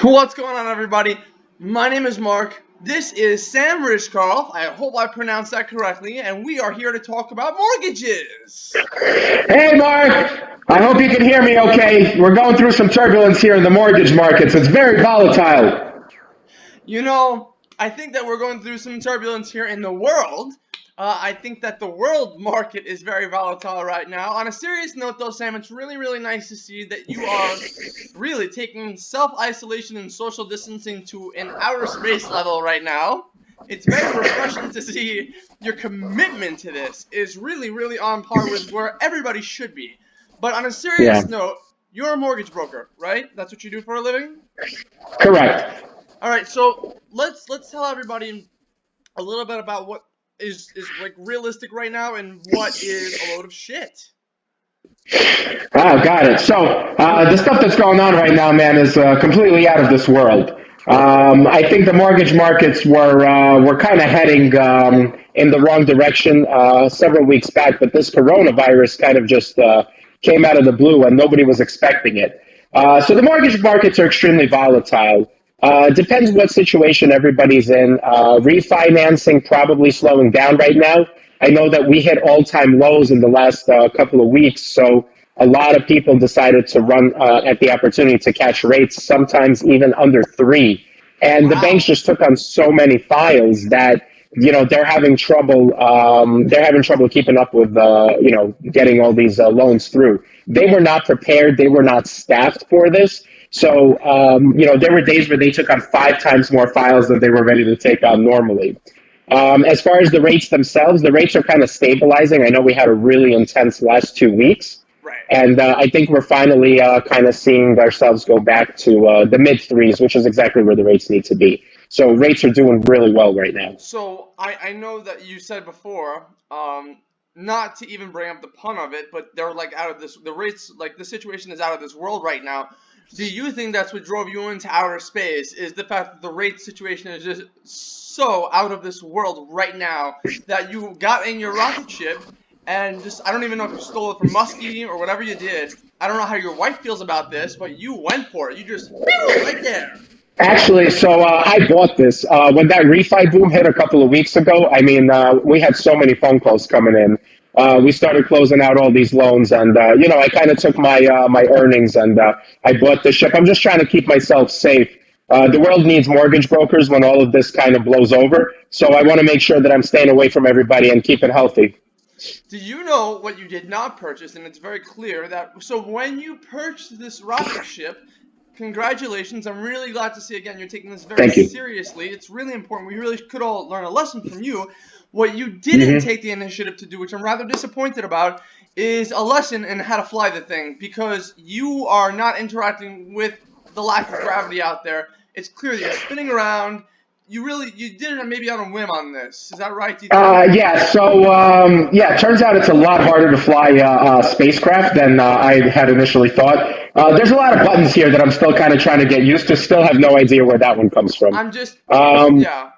What's going on, everybody? My name is Mark. This is Sam Rishkarl. I hope I pronounced that correctly, and we are here to talk about mortgages. Hey, Mark. I hope you can hear me okay. We're going through some turbulence here in the mortgage markets. It's very volatile. I think that we're going through some turbulence here in the world. I think that the world market is very volatile right now. On a serious note, though, Sam, it's really, really nice to see that you are really taking self-isolation and social distancing to an outer space level right now. It's very refreshing to see your commitment to this is really, really on par with where everybody should be. But on a serious Yeah, note, you're a mortgage broker, right? That's what you do for a living? correct. All right, so let's tell everybody a little bit about what is like realistic right now and what is a load of shit. Ah, got it. So the stuff that's going on right now, man, is completely out of this world. I think the mortgage markets were kind of heading in the wrong direction several weeks back, but this coronavirus kind of just came out of the blue, and nobody was expecting it. So the mortgage markets are extremely volatile. Depends what situation everybody's in. Refinancing probably slowing down right now. I know that we hit all-time lows in the last couple of weeks, so a lot of people decided to run at the opportunity to catch rates, sometimes even under three. And the banks Wow. just took on so many files that they're having trouble. They're having trouble keeping up with getting all these loans through. They were not prepared. They were not staffed for this. So there were days where they took on five times more files than they were ready to take on normally. As far as the rates themselves, the rates are kind of stabilizing. I know we had a really intense last 2 weeks, Right. and I think we're finally kind of seeing ourselves go back to the mid threes, which is exactly where the rates need to be. So rates are doing really well right now. So I know that you said before, not to even bring up the pun of it, but they're like out of this. The rates, like the situation is out of this world right now. Do you think that's what drove you into outer space? Is the fact that the rate situation is just so out of this world right now that you got in your rocket ship and just I don't even know if you stole it from Muskie or whatever you did. I don't know how your wife feels about this, but you went for it. You just right there. Actually, so I bought this when that refi boom hit a couple of weeks ago. I mean, we had so many phone calls coming in. We started closing out all these loans, and I kind of took my earnings and I bought the ship. I'm just trying to keep myself safe. The world needs mortgage brokers when all of this kind of blows over. So I want to make sure that I'm staying away from everybody and keep it healthy. Do you know what you did not purchase? And it's very clear that. So when you purchased this rocket ship, congratulations. I'm really glad to see again you're taking this very Thank you. seriously. It's really important. We really could all learn a lesson from you. What you didn't Hmm. take the initiative to do, which I'm rather disappointed about, is a lesson in how to fly the thing because you are not interacting with the lack of gravity out there. It's clear that you're spinning around. You did it maybe on a whim on this. Is that right? Do you think? It turns out it's a lot harder to fly spacecraft than I had initially thought. There's a lot of buttons here that I'm still kind of trying to get used to. Still have no idea where that one comes from. I'm just Um, yeah.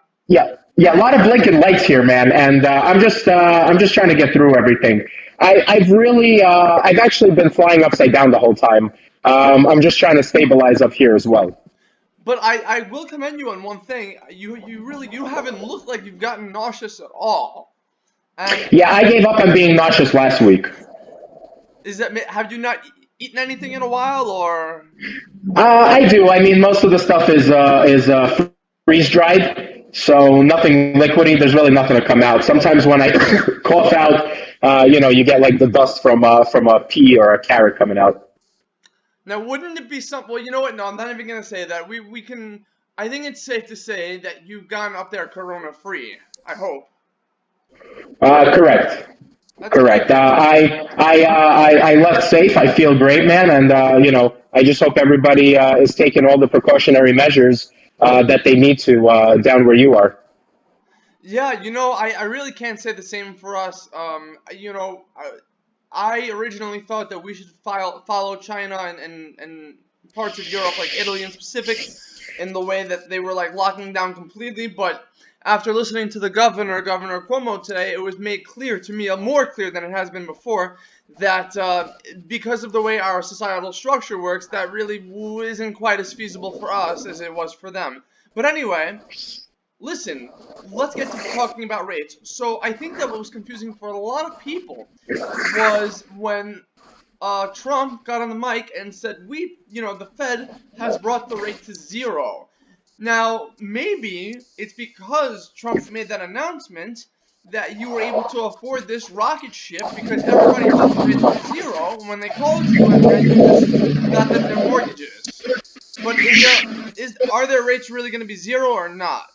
yeah, a lot of blinking lights here, man, and I'm just trying to get through everything. I've actually been flying upside down the whole time. I'm just trying to stabilize up here as well. But I will commend you on one thing. You haven't looked like you've gotten nauseous at all. And Yeah, I gave up on being nauseous last week. is that have you not eaten anything in a while or I do. I mean, most of the stuff is freeze dried, so nothing liquidy. There's really nothing to come out. Sometimes when I cough out, you get like the dust from a pea or a carrot coming out. now wouldn't it be something? Well, you know what? No, I'm not even gonna say that. We can. I think it's safe to say that you've gone up there corona free. I hope. Correct. That's Correct. good. I left safe. I feel great, man, and I just hope everybody is taking all the precautionary measures that they need to down where you are. Yeah, I really can't say the same for us. I originally thought that we should follow China and parts of Europe, like Italy in specific, in the way that they were like locking down completely. But after listening to the Governor Cuomo today, it was made clear to me, more clear than it has been before, that because of the way our societal structure works, that really isn't quite as feasible for us as it was for them. But anyway, listen, let's get to talking about rates. So I think that what was confusing for a lot of people was when Trump got on the mic and said, the Fed has brought the rate to zero. Now, maybe it's because Trump made that announcement that you were able to afford this rocket ship because everybody thought the rates were zero when they called you and then you just got them their mortgages. But are their rates really going to be zero or not?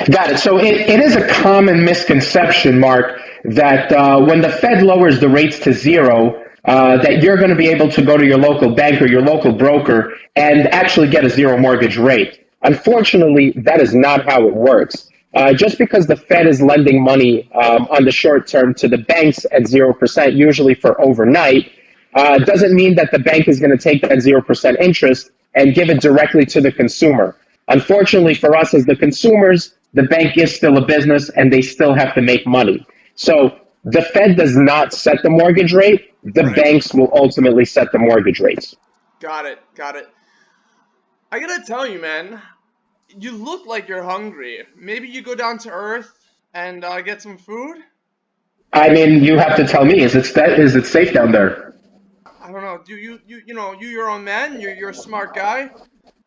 Got it. So it is a common misconception, Mark, that when the Fed lowers the rates to zero, that you're going to be able to go to your local bank or your local broker and actually get a zero mortgage rate. Unfortunately, that is not how it works. Just because the Fed is lending money on the short term to the banks at 0%, usually for overnight, doesn't mean that the bank is going to take that 0% interest and give it directly to the consumer. Unfortunately for us as the consumers, the bank is still a business and they still have to make money. So the Fed does not set the mortgage rate. The Right. banks will ultimately set the mortgage rates. Got it. I gotta tell you, man, you look like you're hungry. Maybe you go down to Earth and get some food? I mean, you have to tell me, is it safe down there? I don't know. Do you your own man? You're a smart guy.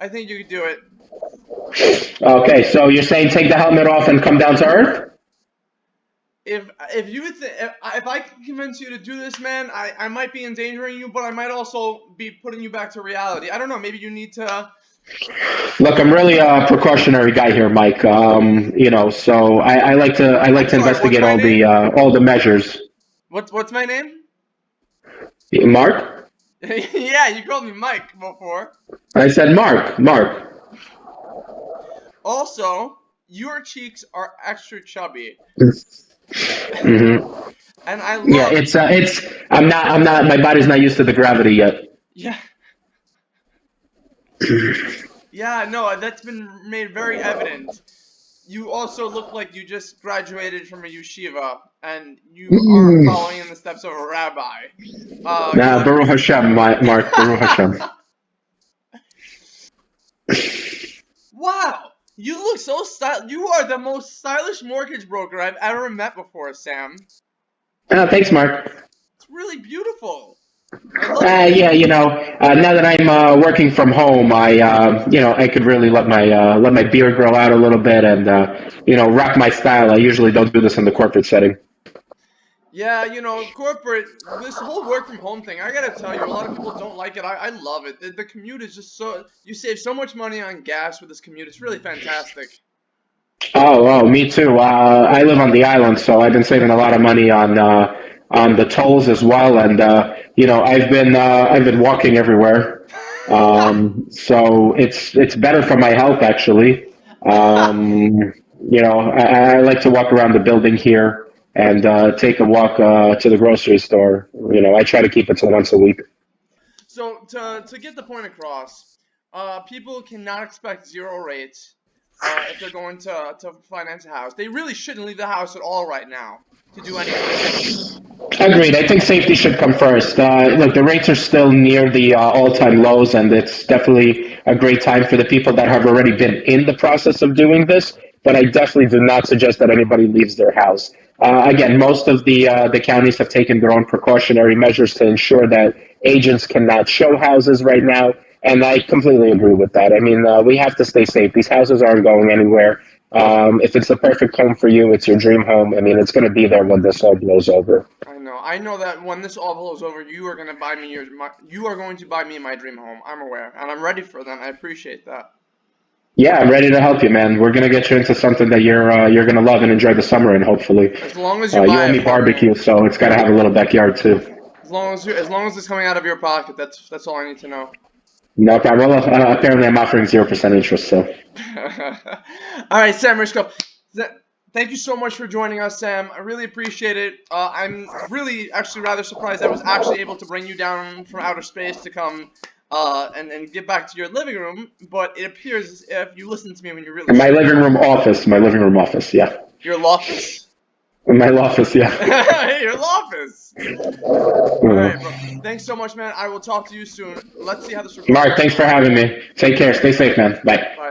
I think you could do it. Okay, so you're saying take the helmet off and come down to Earth? If I can convince you to do this, man, I might be endangering you, but I might also be putting you back to reality. I don't know. Maybe you need to. Look, I'm really a precautionary guy here, Mike. So I like I'm to sorry. What's investigate my name? all the measures. What's my name? Mark? Yeah, you called me Mike before. I said Mark. Mark. Also, your cheeks are extra chubby, Hmm. and I Yeah, love. it's. I'm not. My body's not used to the gravity yet. Yeah, yeah. No, that's been made very evident. You also look like you just graduated from a yeshiva, and you are following in the steps of a rabbi. You Nah, look. Baruch Hashem, Mark. Baruch Hashem. Wow, you look so stylish. You are the most stylish mortgage broker I've ever met before, Sam. Thanks, Mark. It's really beautiful. I love it. Yeah, now that I'm working from home, I could really let my beard grow out a little bit and rock my style. I usually don't do this in the corporate setting. Yeah, corporate, this whole work from home thing, I gotta tell you, a lot of people don't like it. I love it. The commute is just you save so much money on gas with this commute. It's really fantastic. Me too. I live on the island, so I've been saving a lot of money on the tolls as well, and I've been walking everywhere. So it's better for my health actually. I like to walk around the building here and take a walk to the grocery store. I try to keep it to once a week. So to get the point across, people cannot expect zero rates if they're going to finance a house. They really shouldn't leave the house at all right now to do anything. Agreed. I think safety should come first. Look, the rates are still near the all-time lows, and it's definitely a great time for the people that have already been in the process of doing this. But I definitely do not suggest that anybody leaves their house. Again, most of the counties have taken their own precautionary measures to ensure that agents cannot show houses right now, and I completely agree with that. I mean, we have to stay safe. These houses aren't going anywhere. If it's the perfect home for you, it's your dream home. I mean, it's going to be there when this all blows over. I know. I know that when this all blows over, you are going to buy me you are going to buy me my dream home. I'm aware, and I'm ready for that. I appreciate that. Yeah, I'm ready to help you, man. We're gonna get you into something that you're gonna love and enjoy the summer in. Hopefully, As long as you you buy owe it me for me. barbecue, so it's gotta have a little backyard too. As long as it's coming out of your pocket, that's all I need to know. No problem. Well, apparently, I'm offering 0% interest. So, All right, Sam Rishko. Thank you so much for joining us, Sam. I really appreciate it. I'm really actually rather surprised I was actually able to bring you down from outer space to come and get back to your living room. But it appears as if you listened to me when you really My should. living room office, yeah. Your office. My office, yeah. Your office. All right, bro. Thanks so much, man. I will talk to you soon. Let's see how this recording Mark, thanks for goes. having me. Take care. Stay safe, man. Bye. Bye.